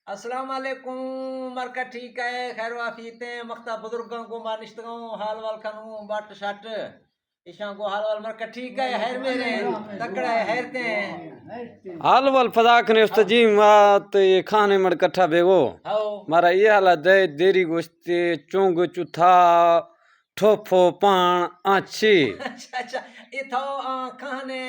السلام علیکم مرکا ٹھیک ہے خیر وافیتے مختہ بزرگوں کو مانشتگوں حال وال کھنوں بٹ شٹ ایشاں کو حال وال مرکا ٹھیک ہے خیر میرے تکڑا ہے خیرتے ہیں حال وال فضا کنے استجیم وات یہ کھانے مڑ کٹھا بیگو ہاو مارا یہ حالت ہے دیری گوشت چونگ چوتھا ٹھوپو پان آنچھی اچھا اچھا یہ تھا کہانے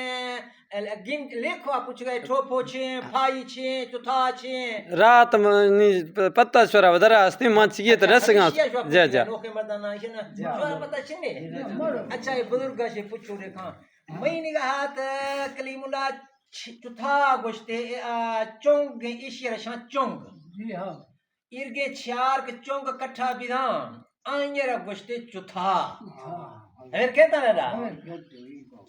گنگ لکھوا پوچھ گئے ٹھوپو چھیں پھائی چھیں چوتھا چھیں رات منی پتہ شورا ودرا استی مانچ یہ رس گا جا جا نوکے مردانہ شورا پتہ چھنے اچھا یہ بزرگا سے پوچھو دیکھاں میں نگاہات کلیم اللہ چوتھا گوشتے چونگ ایشی رشان چونگ ارگے چھار کے چونگ کٹھا بیدان آئنگر گوشتے چوتھا ہر کہتا ہے دا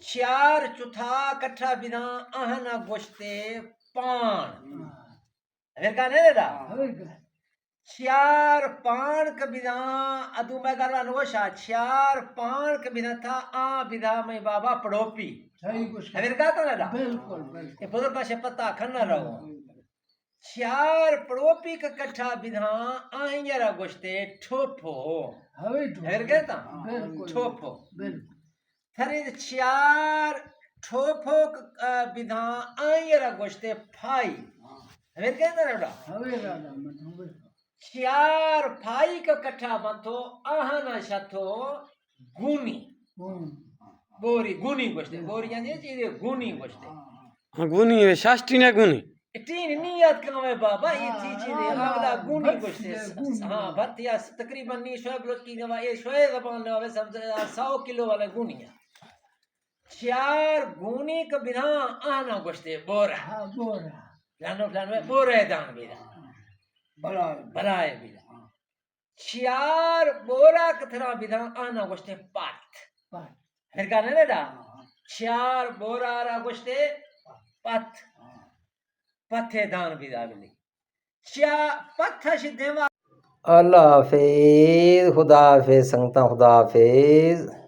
چار چوتھا کٹھا بیدان آہنا گوشتے پان ہر کہتا ہے دا چار پان کا بیدان ادو میں کروا نوشا چار پان کا بیدان تھا آن بیدان میں بابا پڑوپی ہر کہتا ہے دا یہ بزرگ کا سے پتہ کھنا رہو چار پڑوپی کا کٹھا بیدان آئنگر گوشتے ٹھوپو ہر کہتا ٹھوپو تھرید چار ٹھوپو بیدان آئنگر گوشتے پھائی ہر کہتا رہا چار پھائی کا کٹھا بنتو آہنا شتو گونی بوری گونی گوشتے بوری جاندے چیزے گونی گوشتے گونی ہے شاشٹی نے گونی تین نیت کامے بابا یہ تھی چیزے اولا گونی گوشتے ہاں بھتیا تقریباً نی شعب لوٹ کی گوا یہ شعب زبان لے 100 کلو والے گونی ہیں چار گونی کا بیدان آہنا گوشتے بورا فلانو بورے دان بیدان بلائے بیدان چار بورا کتھرا بیدان آنا گوشتے پات پھر کہنے لے دا چار بورا را گوشتے پت پتھے دان بیدان بلی پتھا شدھے اللہ حافظ خدا حافظ سنگتا خدا حافظ